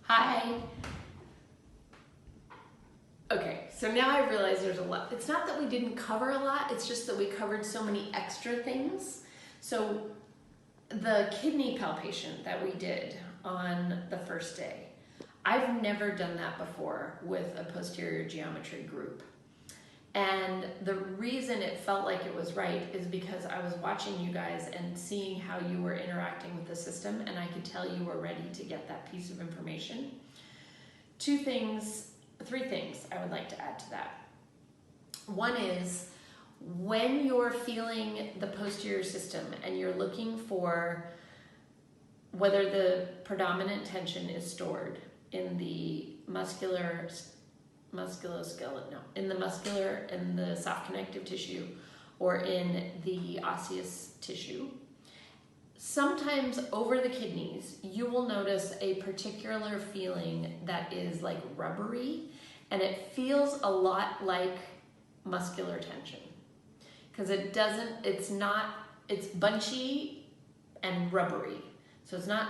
Hi. Okay, so now I realize there's a lot. It's not that we didn't cover a lot, it's just that we covered so many extra things. So the kidney palpation that we did on the first day, I've never done that before with a posterior geometry group. And the reason it felt like it was right is because I was watching you guys and seeing how you were interacting with the system, and I could tell you were ready to get that piece of information. Three things I would like to add to that. One is, when you're feeling the posterior system and you're looking for whether the predominant tension is stored in the in the soft connective tissue or in the osseous tissue, sometimes over the kidneys, you will notice a particular feeling that is like rubbery, and it feels a lot like muscular tension. Because it's bunchy and rubbery. So it's not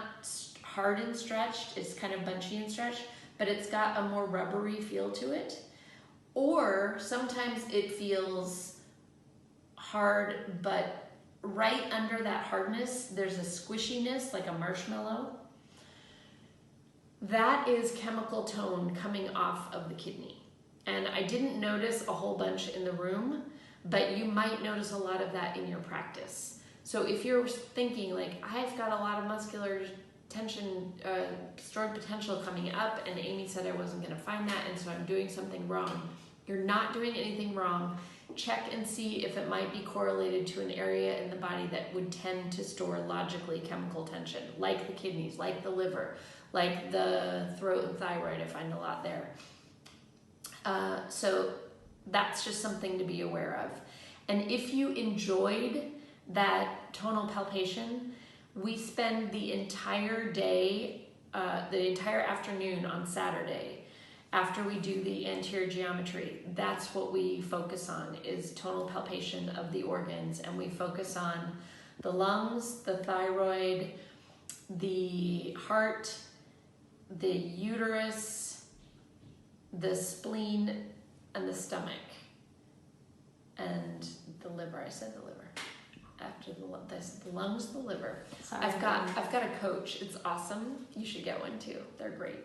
hard and stretched, it's kind of bunchy and stretched, but it's got a more rubbery feel to it. Or sometimes it feels hard, but right under that hardness, there's a squishiness, like a marshmallow. That is chemical tone coming off of the kidney. And I didn't notice a whole bunch in the room, but you might notice a lot of that in your practice. So if you're thinking like, I've got a lot of muscular tension, stored potential coming up, and Amy said I wasn't gonna find that, and so I'm doing something wrong. You're not doing anything wrong. Check and see if it might be correlated to an area in the body that would tend to store logically chemical tension, like the kidneys, like the liver, like the throat and thyroid. I find a lot there. So that's just something to be aware of. And if you enjoyed that tonal palpation, we spend the entire day, the entire afternoon on Saturday, after we do the anterior geometry. That's what we focus on, is tonal palpation of the organs. And we focus on the lungs, the thyroid, the heart, the uterus, the spleen, and the stomach, and the liver. I said the liver. After the lungs, the liver. Sorry, I've got a coach. It's awesome. You should get one too. They're great.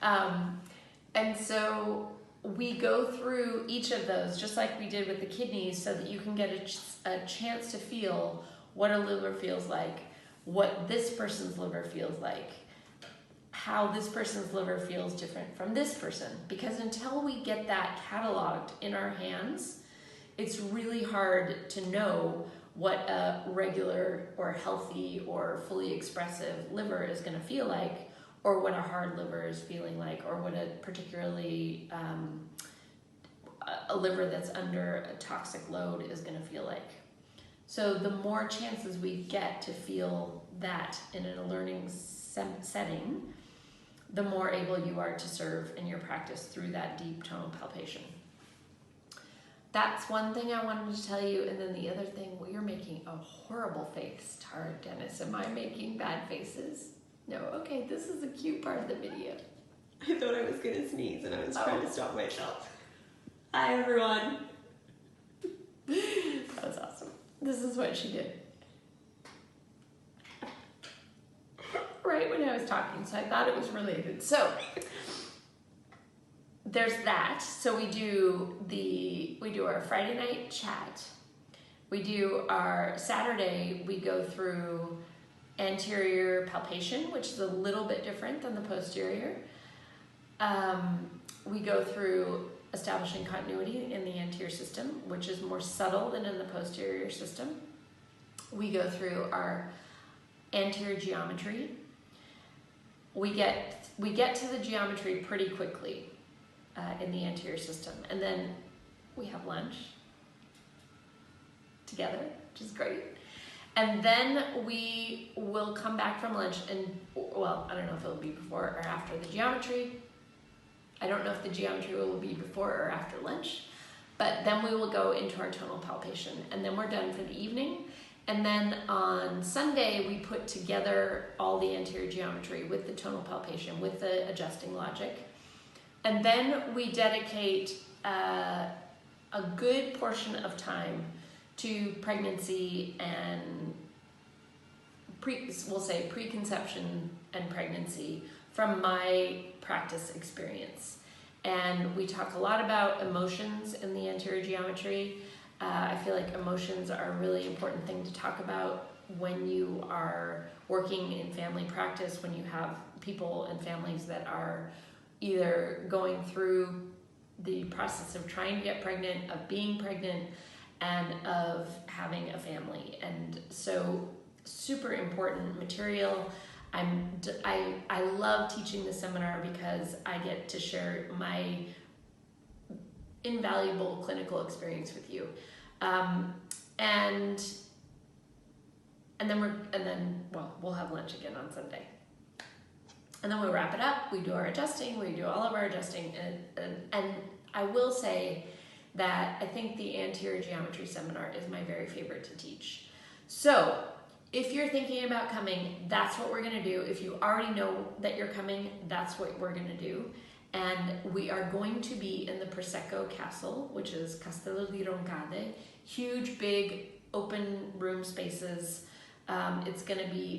And so we go through each of those, just like we did with the kidneys, so that you can get a chance to feel what a liver feels like, what this person's liver feels like, how this person's liver feels different from this person. Because until we get that cataloged in our hands, it's really hard to know what a regular or healthy or fully expressive liver is going to feel like, or what a hard liver is feeling like, or what a particularly a liver that's under a toxic load is going to feel like. So the more chances we get to feel that in a learning setting, the more able you are to serve in your practice through that deep tonal palpation. That's one thing I wanted to tell you. And then the other thing, well, you're making a horrible face, Tara Dennis. Am I making bad faces? No, okay, this is a cute part of the video. I thought I was gonna sneeze and I was trying to stop myself. Hi everyone. That was awesome. This is what she did. Right when I was talking, so I thought it was related. So there's that. So we do our Friday night chat. We do our Saturday, we go through anterior palpation, which is a little bit different than the posterior. We go through establishing continuity in the anterior system, which is more subtle than in the posterior system. We go through our anterior geometry. We get to the geometry pretty quickly in the anterior system, and then we have lunch together, which is great. And then we will come back from lunch and, well, I don't know if it'll be before or after the geometry. I don't know if the geometry will be before or after lunch, but then we will go into our tonal palpation, and then we're done for the evening. And then on Sunday, we put together all the anterior geometry with the tonal palpation, with the adjusting logic. And then we dedicate a good portion of time to pregnancy and we'll say preconception and pregnancy from my practice experience. And we talk a lot about emotions in the anterior geometry. I feel like emotions are a really important thing to talk about when you are working in family practice, when you have people and families that are either going through the process of trying to get pregnant, of being pregnant, and of having a family. And so super important material. I love teaching the seminar because I get to share my invaluable clinical experience with you. And then we'll have lunch again on Sunday. And then we'll wrap it up. We do our adjusting. We do all of our adjusting. And I will say that I think the Anterior Geometry Seminar is my very favorite to teach. So if you're thinking about coming, that's what we're going to do. If you already know that you're coming, that's what we're going to do. And we are going to be in the Prosecco Castle, which is Castello di Roncade. Huge, big, open room spaces. It's going to be